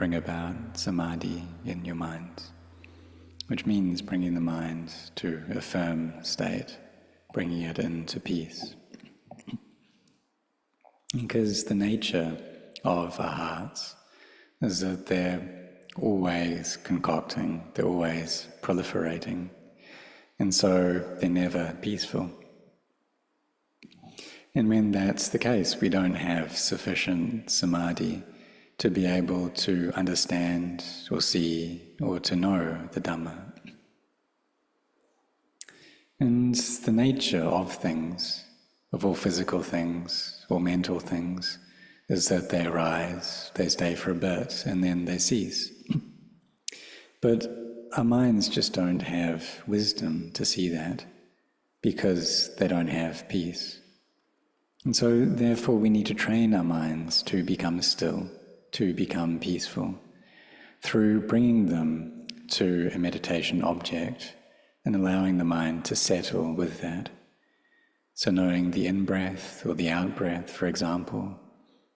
bring about samadhi in your mind, which means bringing the mind to a firm state, bringing it into peace. Because the nature of our hearts is that they're always concocting, they're always proliferating, and so they're never peaceful. And when that's the case, we don't have sufficient samadhi to be able to understand or see or to know the Dhamma. And the nature of things, of all physical things or mental things, is that they arise, they stay for a bit, and then they cease. But our minds just don't have wisdom to see that because they don't have peace. And so therefore we need to train our minds to become still, to become peaceful, through bringing them to a meditation object and allowing the mind to settle with that. So knowing the in-breath or the out-breath, for example,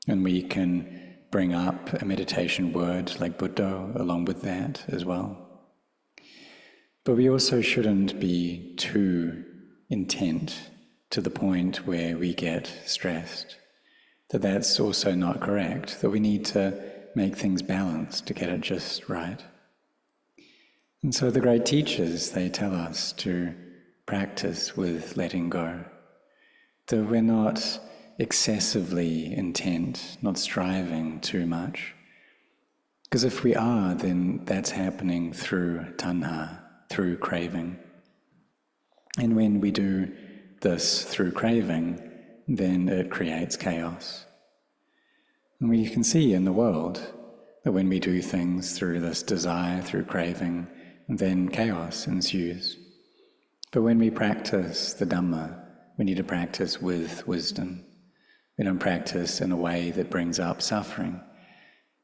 and we can bring up a meditation word like Buddha along with that as well. But we also shouldn't be too intent to the point where we get stressed. That's also not correct, that we need to make things balanced to get it just right. And so the great teachers, they tell us to practice with letting go, that we're not excessively intent, not striving too much. Because if we are, then that's happening through tanha, through craving. And when we do this through craving, then it creates chaos. And we can see in the world that when we do things through this desire, through craving, then chaos ensues. But when we practice the Dhamma, we need to practice with wisdom. We don't practice in a way that brings up suffering.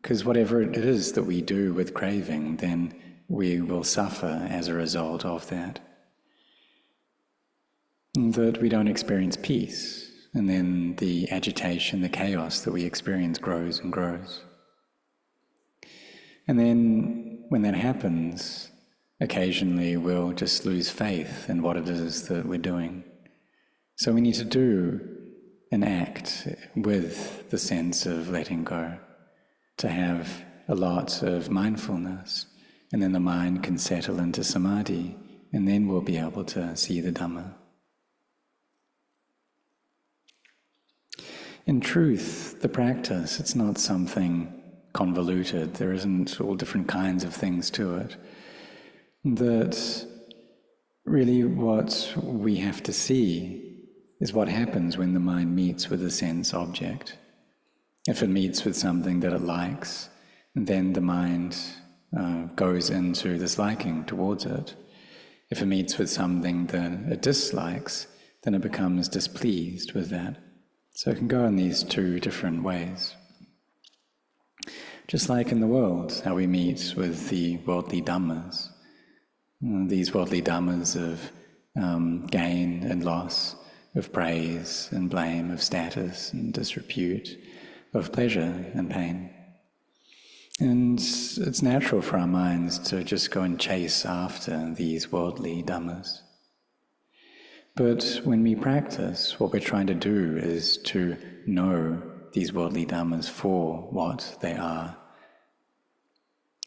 Because whatever it is that we do with craving, then we will suffer as a result of that. And that we don't experience peace, and then the agitation, the chaos that we experience grows and grows. And then when that happens, occasionally we'll just lose faith in what it is that we're doing. So we need to do an act with the sense of letting go, to have a lot of mindfulness, and then the mind can settle into samadhi, and then we'll be able to see the Dhamma. In truth, the practice, it's not something convoluted. There isn't all different kinds of things to it. That really what we have to see is what happens when the mind meets with a sense object. If it meets with something that it likes, then the mind goes into this liking towards it. If it meets with something that it dislikes, then it becomes displeased with that. So it can go in these two different ways. Just like in the world, how we meet with the worldly dhammas. These worldly dhammas of gain and loss, of praise and blame, of status and disrepute, of pleasure and pain. And it's natural for our minds to just go and chase after these worldly dhammas. But when we practice, what we're trying to do is to know these worldly dhammas for what they are.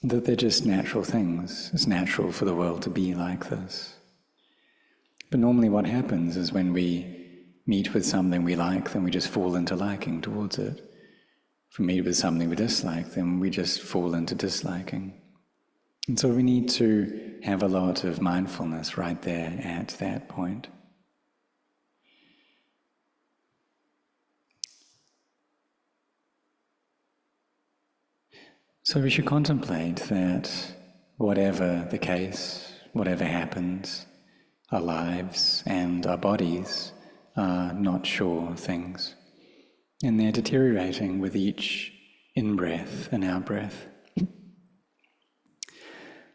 That they're just natural things. It's natural for the world to be like this. But normally what happens is when we meet with something we like, then we just fall into liking towards it. If we meet with something we dislike, then we just fall into disliking. And so we need to have a lot of mindfulness right there at that point. So we should contemplate that whatever the case, whatever happens, our lives and our bodies are not sure things. And they're deteriorating with each in-breath and out-breath.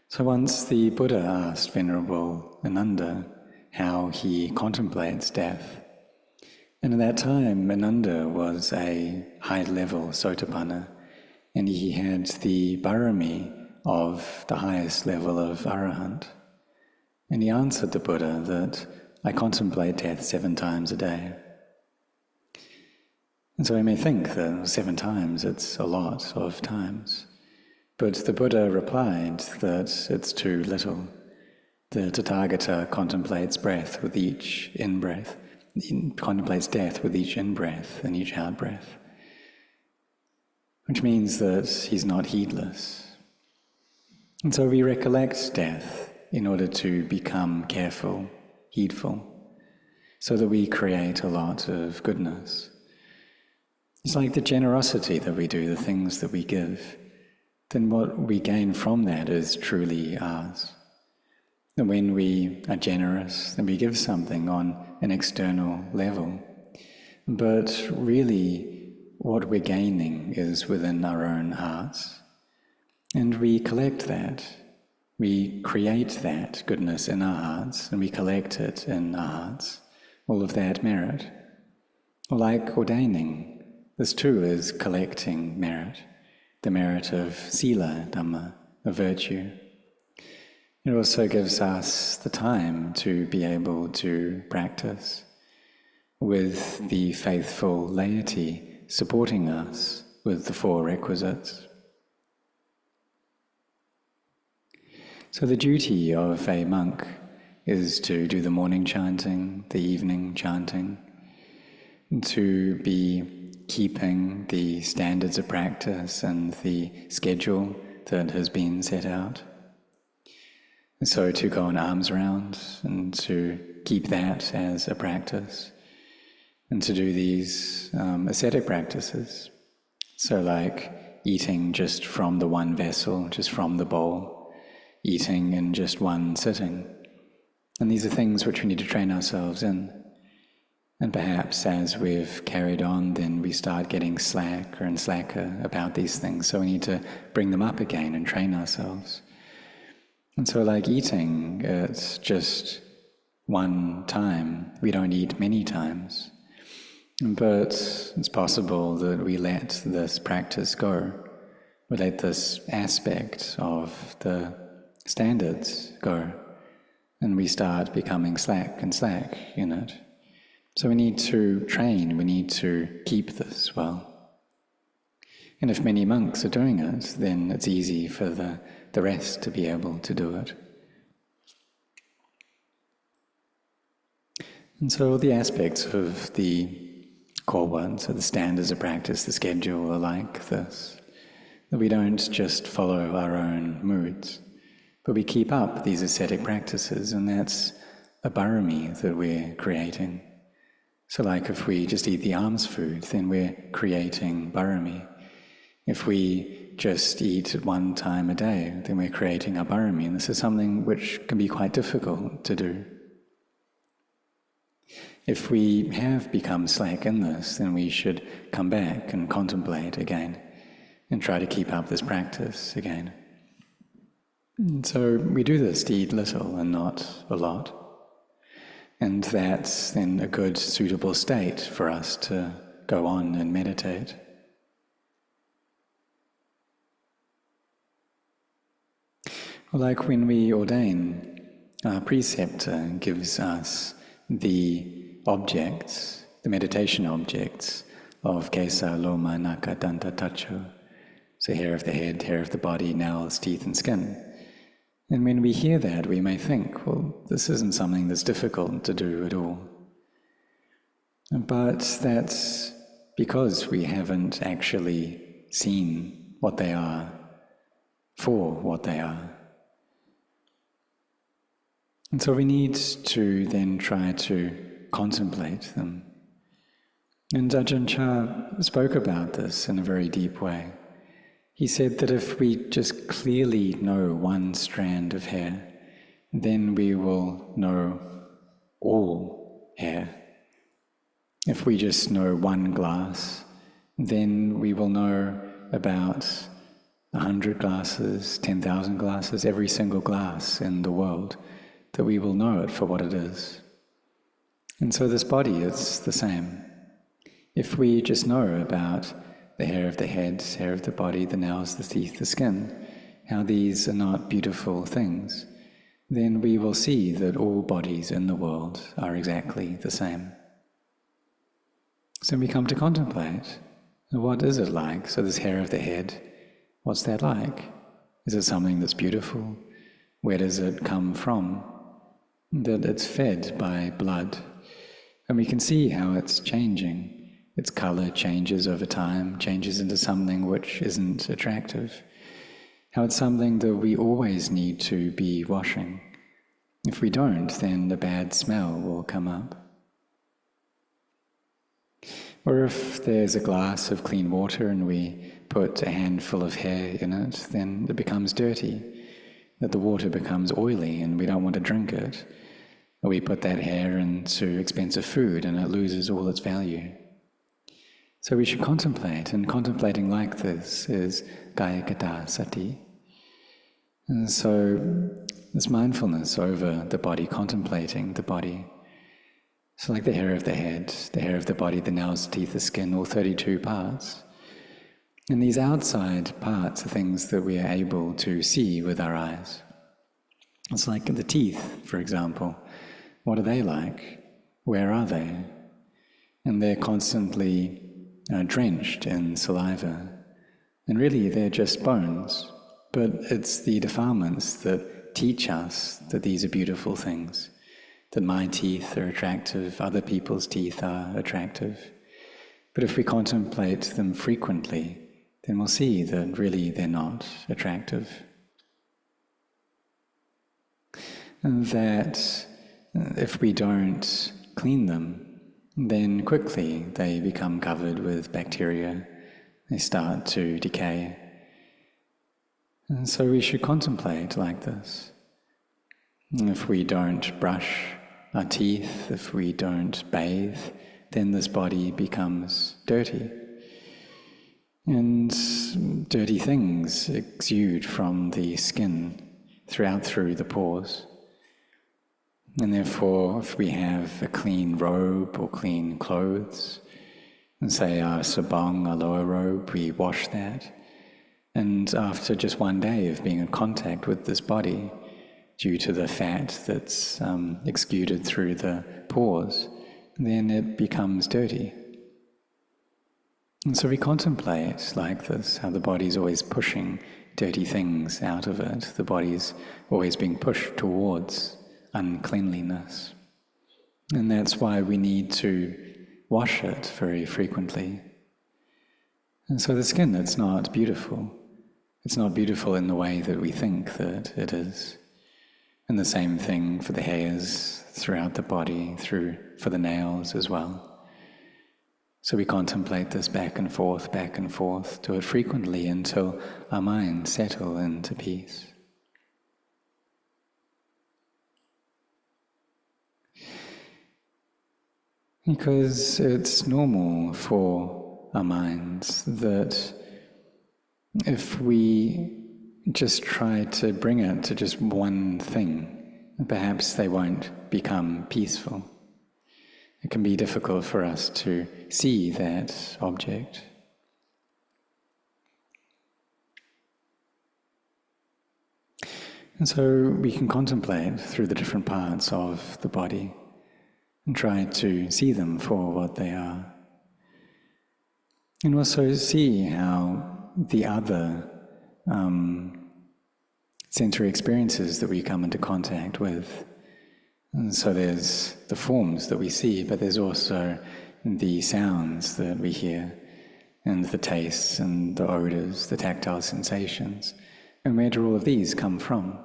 So once the Buddha asked Venerable Ananda how he contemplates death. And at that time, Ananda was a high-level Sotapanna. and he had the barami of the highest level of arahant. And he answered the Buddha that, I contemplate death 7 times a day. And so we may think that 7 times, it's a lot of times. But the Buddha replied that it's too little. The Tathagata contemplates breath with each in-breath, contemplates death with each in-breath and each out-breath, which means that he's not heedless. And so we recollect death in order to become careful, heedful, so that we create a lot of goodness. It's like the generosity that we do, the things that we give, then what we gain from that is truly ours. And when we are generous, then we give something on an external level. But really, what we're gaining is within our own hearts. And we collect that. We create that goodness in our hearts, and we collect it in our hearts. All of that merit. Like ordaining, this too is collecting merit. The merit of sila, Dhamma, of virtue. It also gives us the time to be able to practice with the faithful laity supporting us with the 4 requisites. So the duty of a monk is to do the morning chanting, the evening chanting, to be keeping the standards of practice and the schedule that has been set out. So to go on alms round and to keep that as a practice, and to do these ascetic practices. So like eating just from the one vessel, just from the bowl, eating in just one sitting. And these are things which we need to train ourselves in. And perhaps as we've carried on, then we start getting slacker and slacker about these things. So we need to bring them up again and train ourselves. And so like eating, it's just one time. We don't eat many times. But it's possible that we let this practice go. We let this aspect of the standards go. And we start becoming slack in it. So we need to train, we need to keep this well. And if many monks are doing it, then it's easy for the rest to be able to do it. And so the aspects of the core ones, so the standards of practice, the schedule are like this, that we don't just follow our own moods, but we keep up these ascetic practices, and that's a barami that we're creating. So like if we just eat the alms food, then we're creating barami. If we just eat at one time a day, then we're creating our barami, and this is something which can be quite difficult to do. If we have become slack in this, then we should come back and contemplate again, and try to keep up this practice again. And so we do this to eat little and not a lot. And that's then a good, suitable state for us to go on and meditate. Like when we ordain, our preceptor gives us the objects, the meditation objects of Kesa, Loma, Naka, Danta, Tacho. So hair of the head, hair of the body, nails, teeth and skin. And when we hear that, we may think, well, this isn't something that's difficult to do at all. But that's because we haven't actually seen what they are for what they are. And so we need to then try to contemplate them. And Ajahn Chah spoke about this in a very deep way. He said that if we just clearly know one strand of hair, then we will know all hair. If we just know one glass, then we will know about 100 glasses, 10,000 glasses, every single glass in the world, that we will know it for what it is. And so this body is the same. If we just know about the hair of the head, hair of the body, the nails, the teeth, the skin, how these are not beautiful things, then we will see that all bodies in the world are exactly the same. So we come to contemplate, what is it like? So this hair of the head, what's that like? Is it something that's beautiful? Where does it come from? That it's fed by blood. And we can see how it's changing. Its color changes over time, changes into something which isn't attractive. How it's something that we always need to be washing. If we don't, then the bad smell will come up. Or if there's a glass of clean water and we put a handful of hair in it, then it becomes dirty, that the water becomes oily and we don't want to drink it. Or we put that hair into expensive food and it loses all its value. So we should contemplate, and contemplating like this is kaya sati. And so this mindfulness over the body, contemplating the body. So like the hair of the head, the hair of the body, the nails, the teeth, the skin, all 32 parts. And these outside parts are things that we are able to see with our eyes. It's like the teeth, for example. What are they like? Where are they? And they're constantly drenched in saliva. And really they're just bones. But it's the defilements that teach us that these are beautiful things. That my teeth are attractive, other people's teeth are attractive. But if we contemplate them frequently, then we'll see that really they're not attractive. And that if we don't clean them, then quickly they become covered with bacteria. They start to decay. And so we should contemplate like this. If we don't brush our teeth, if we don't bathe, then this body becomes dirty. And dirty things exude from the skin through the pores. And therefore, if we have a clean robe or clean clothes, and say our sabong, our lower robe, we wash that. And after just one day of being in contact with this body, due to the fat that's exuded through the pores, then it becomes dirty. And so we contemplate like this, how the body's always pushing dirty things out of it. The body's always being pushed towards uncleanliness. And that's why we need to wash it very frequently. And so the skin, it's not beautiful. It's not beautiful in the way that we think that it is. And the same thing for the hairs throughout the body, for the nails as well. So we contemplate this back and forth, do it frequently until our minds settle into peace. Because it's normal for our minds that if we just try to bring it to just one thing, perhaps they won't become peaceful. It can be difficult for us to see that object. And so we can contemplate through the different parts of the body and try to see them for what they are. And also see how the other sensory experiences that we come into contact with. And so there's the forms that we see, but there's also the sounds that we hear, and the tastes and the odors, the tactile sensations. And where do all of these come from?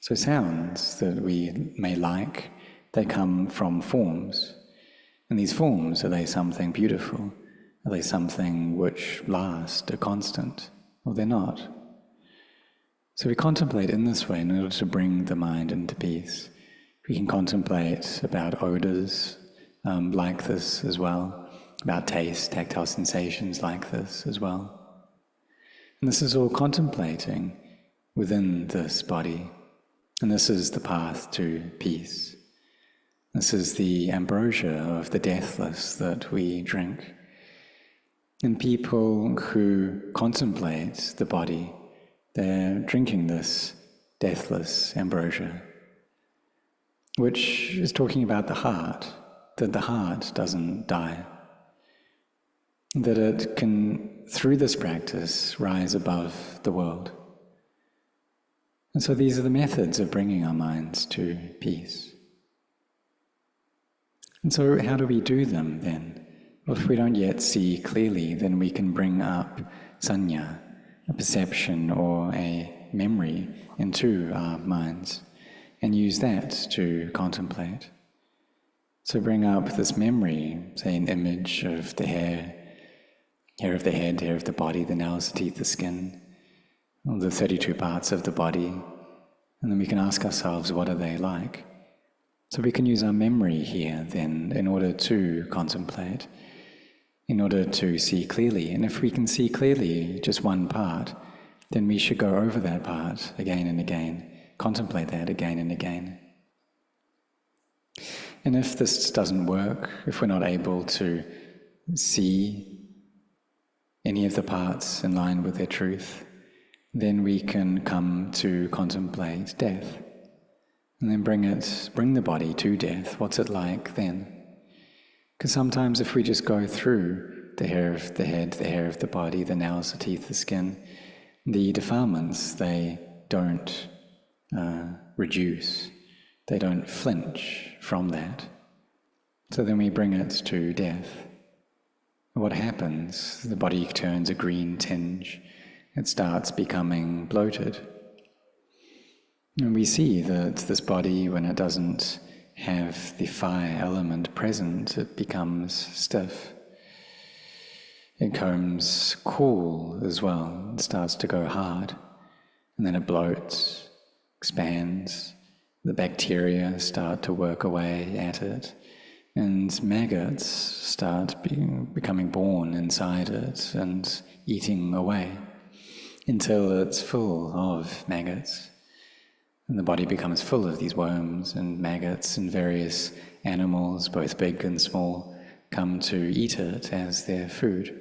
So sounds that we may like, they come from forms. And these forms, are they something beautiful? Are they something which last, are constant? Or they're not. So we contemplate in this way in order to bring the mind into peace. We can contemplate about odors like this as well, about taste, tactile sensations like this as well. And this is all contemplating within this body. And this is the path to peace. This is the ambrosia of the deathless that we drink. And people who contemplate the body, they're drinking this deathless ambrosia, which is talking about the heart, that the heart doesn't die, that it can, through this practice, rise above the world. And so these are the methods of bringing our minds to peace. And so how do we do them then? Well, if we don't yet see clearly, then we can bring up sanya, a perception or a memory into our minds, and use that to contemplate. So bring up this memory, say an image of the hair of the head, hair of the body, the nails, the teeth, the skin, all the 32 parts of the body, and then we can ask ourselves, what are they like? So we can use our memory here then in order to contemplate, in order to see clearly. And if we can see clearly just one part, then we should go over that part again and again, contemplate that again and again. And if this doesn't work, if we're not able to see any of the parts in line with their truth, then we can come to contemplate death. And then bring the body to death. What's it like then? Because sometimes if we just go through the hair of the head, the hair of the body, the nails, the teeth, the skin, the defilements, they don't reduce. They don't flinch from that. So then we bring it to death. What happens? The body turns a green tinge. It starts becoming bloated. And we see that this body, when it doesn't have the fire element present, it becomes stiff. It becomes cool as well. It starts to go hard. And then it bloats, expands. The bacteria start to work away at it. And maggots start becoming born inside it and eating away until it's full of maggots. And the body becomes full of these worms and maggots, and various animals, both big and small, come to eat it as their food.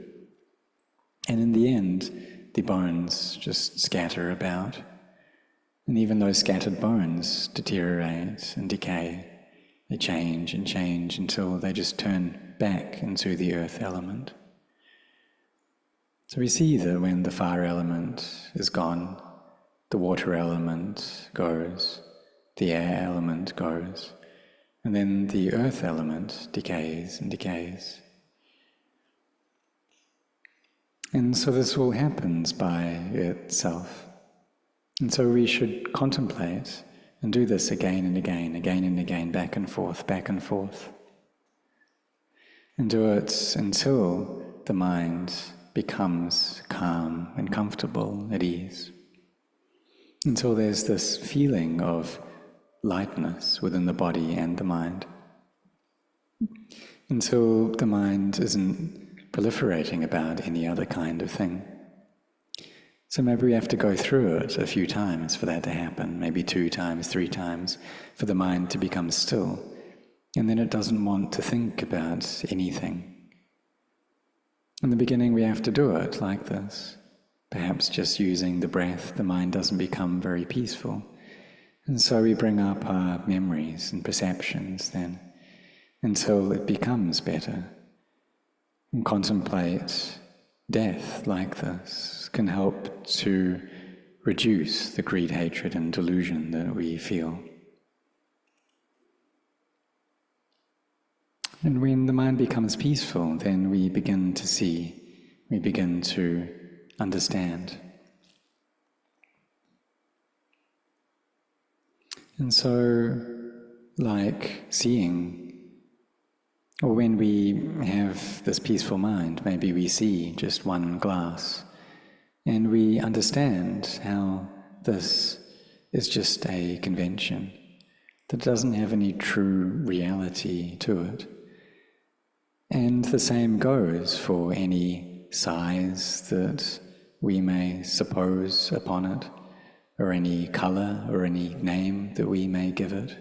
And in the end, the bones just scatter about. And even those scattered bones deteriorate and decay. They change and change until they just turn back into the earth element. So we see that when the fire element is gone, the water element goes, the air element goes, and then the earth element decays and decays. And so this all happens by itself. And so we should contemplate and do this again and again, back and forth, and do it until the mind becomes calm and comfortable, at ease. Until there's this feeling of lightness within the body and the mind. Until the mind isn't proliferating about any other kind of thing. So maybe we have to go through it a few times for that to happen, maybe 2 times, 3 times, for the mind to become still. And then it doesn't want to think about anything. In the beginning we have to do it like this. Perhaps just using the breath, the mind doesn't become very peaceful. And so we bring up our memories and perceptions then, until it becomes better. And contemplate death like this can help to reduce the greed, hatred, and delusion that we feel. And when the mind becomes peaceful, then we begin to see, we begin to understand. And so, like seeing, or when we have this peaceful mind, maybe we see just one glass, and we understand how this is just a convention that doesn't have any true reality to it. And the same goes for any size that we may suppose upon it, or any color, or any name that we may give it.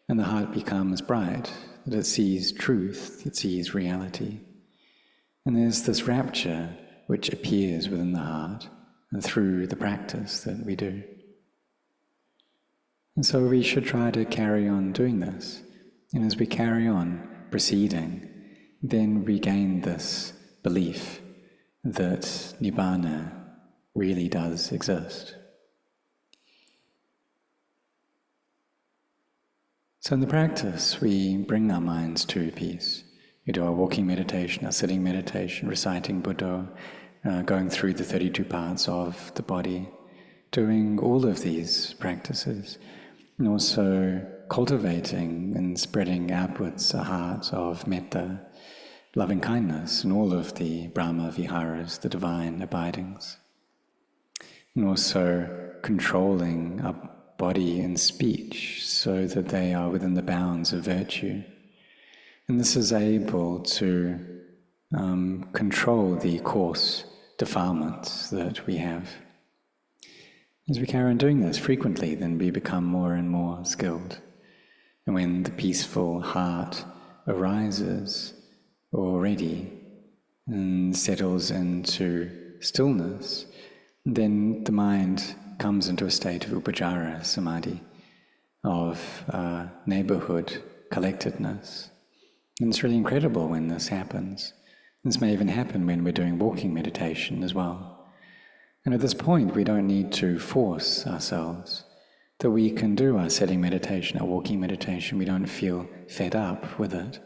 And the heart becomes bright, that it sees truth, it sees reality. And there's this rapture which appears within the heart and through the practice that we do. And so we should try to carry on doing this. And as we carry on proceeding, then we gain this belief that Nibbana really does exist. So in the practice, we bring our minds to peace. We do our walking meditation, our sitting meditation, reciting Buddha, going through the 32 parts of the body, doing all of these practices, and also cultivating and spreading outwards a heart of metta, loving kindness, and all of the Brahma Viharas, the divine abidings. And also controlling our body and speech so that they are within the bounds of virtue. And this is able to control the coarse defilements that we have. As we carry on doing this frequently, then we become more and more skilled. And when the peaceful heart arises already and settles into stillness, then the mind comes into a state of upajjhara samadhi, of neighborhood, collectedness. And it's really incredible when this happens. This may even happen when we're doing walking meditation as well. And at this point, we don't need to force ourselves, that we can do our sitting meditation, our walking meditation. We don't feel fed up with it.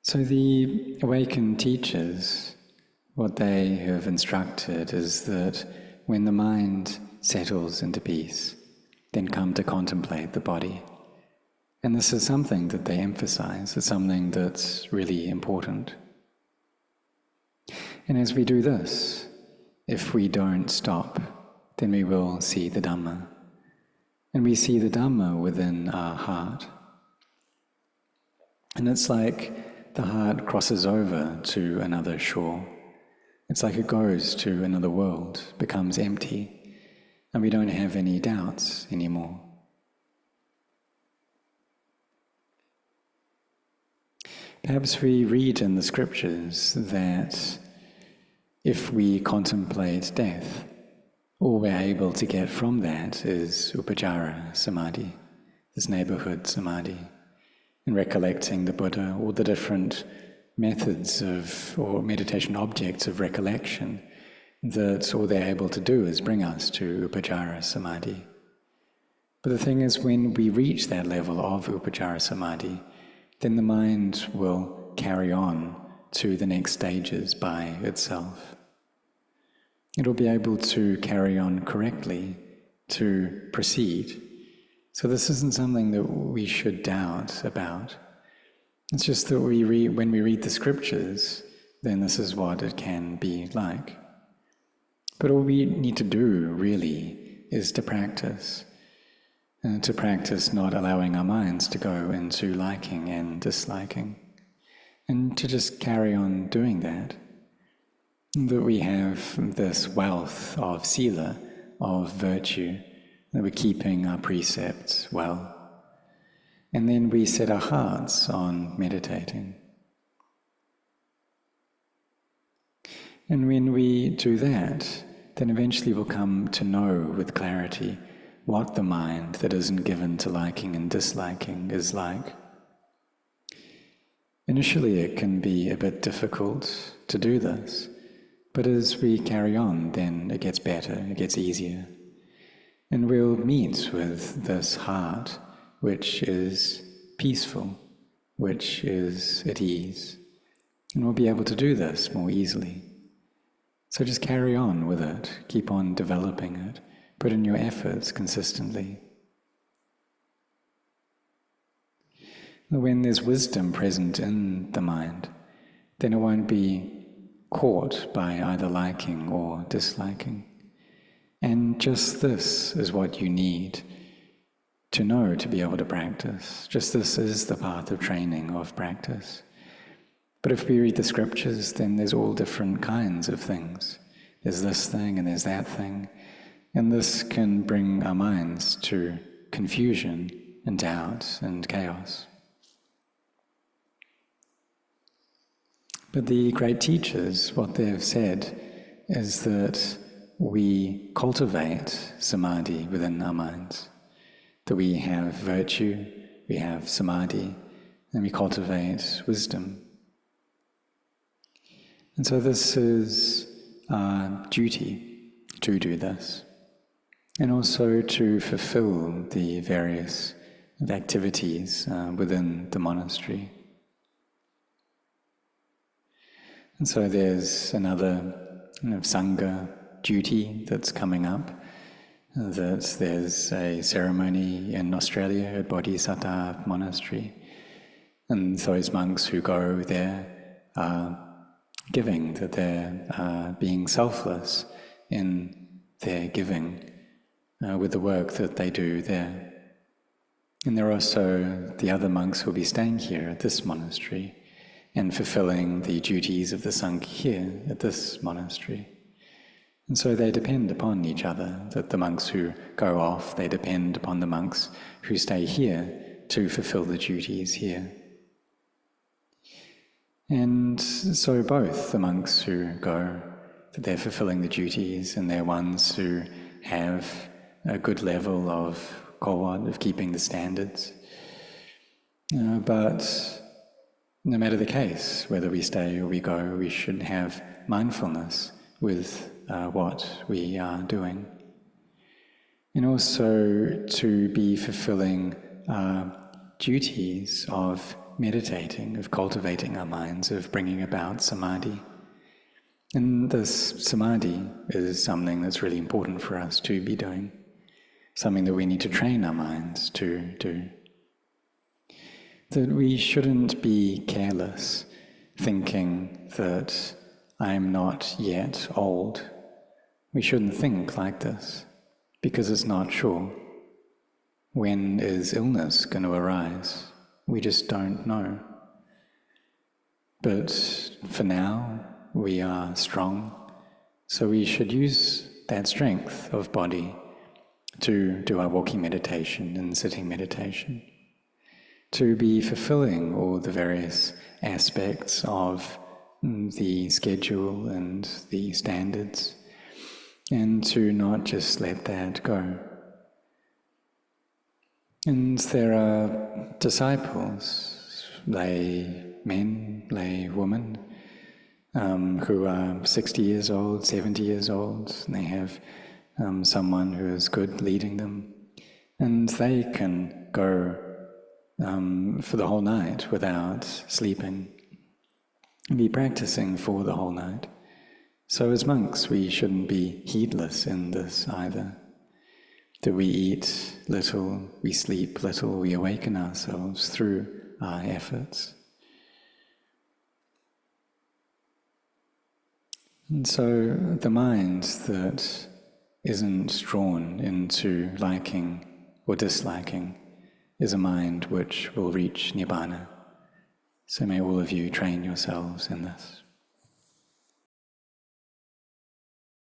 So the awakened teachers, what they have instructed is that when the mind settles into peace, then come to contemplate the body. And this is something that they emphasize, it's something that's really important. And as we do this, if we don't stop, then we will see the Dhamma. And we see the Dhamma within our heart. And it's like the heart crosses over to another shore. It's like it goes to another world, becomes empty, and we don't have any doubts anymore. Perhaps we read in the scriptures that if we contemplate death, all we're able to get from that is upajjhara samadhi, this neighborhood samadhi, and recollecting the Buddha, all the different methods of, or meditation objects of recollection, that all they're able to do is bring us to upajjhara samadhi. But the thing is, when we reach that level of upajjhara samadhi, then the mind will carry on to the next stages by itself. It'll be able to carry on correctly, to proceed. So this isn't something that we should doubt about. It's just that when we read the scriptures, then this is what it can be like. But all we need to do, really, is to practice. And to practice not allowing our minds to go into liking and disliking. And to just carry on doing that. That we have this wealth of sila, of virtue, that we're keeping our precepts well. And then we set our hearts on meditating. And when we do that, then eventually we'll come to know with clarity what the mind that isn't given to liking and disliking is like. Initially it can be a bit difficult to do this, but as we carry on, then it gets better, it gets easier. And we'll meet with this heart which is peaceful, which is at ease. And we'll be able to do this more easily. So just carry on with it, keep on developing it, put in your efforts consistently. When there's wisdom present in the mind, then it won't be caught by either liking or disliking. And just this is what you need to know to be able to practice. Just this is the path of training, of practice. But if we read the scriptures, then there's all different kinds of things. There's this thing and there's that thing. And this can bring our minds to confusion and doubt and chaos. But the great teachers, what they've said is that we cultivate samadhi within our minds, that we have virtue, we have samadhi, and we cultivate wisdom. And so this is our duty to do this, and also to fulfill the various activities within the monastery. And so there's another Sangha duty that's coming up, that there's a ceremony in Australia at Bodhisattva Monastery, and those monks who go there are giving, that they're being selfless in their giving with the work that they do there. And there are also the other monks who will be staying here at this monastery and fulfilling the duties of the Sangha here at this monastery. And so they depend upon each other, that the monks who go off, they depend upon the monks who stay here to fulfill the duties here. And so both the monks who go, that they're fulfilling the duties, and they're ones who have a good level of kawat, of keeping the standards. But no matter the case, whether we stay or we go, we should have mindfulness with what we are doing. And also to be fulfilling duties of meditating, of cultivating our minds, of bringing about samadhi. And this samadhi is something that's really important for us to be doing, something that we need to train our minds to do. That we shouldn't be careless, thinking that I'm not yet old. We shouldn't think like this, because it's not sure. When is illness going to arise? We just don't know. But for now, we are strong, so we should use that strength of body to do our walking meditation and sitting meditation, to be fulfilling all the various aspects of the schedule and the standards, and to not just let that go. And there are disciples, lay men, lay women, who are 60 years old, 70 years old, and they have someone who is good leading them, and they can go for the whole night without sleeping, and be practicing for the whole night. So as monks, we shouldn't be heedless in this either. That we eat little, we sleep little, we awaken ourselves through our efforts. And so the mind that isn't drawn into liking or disliking is a mind which will reach Nibbana. So may all of you train yourselves in this.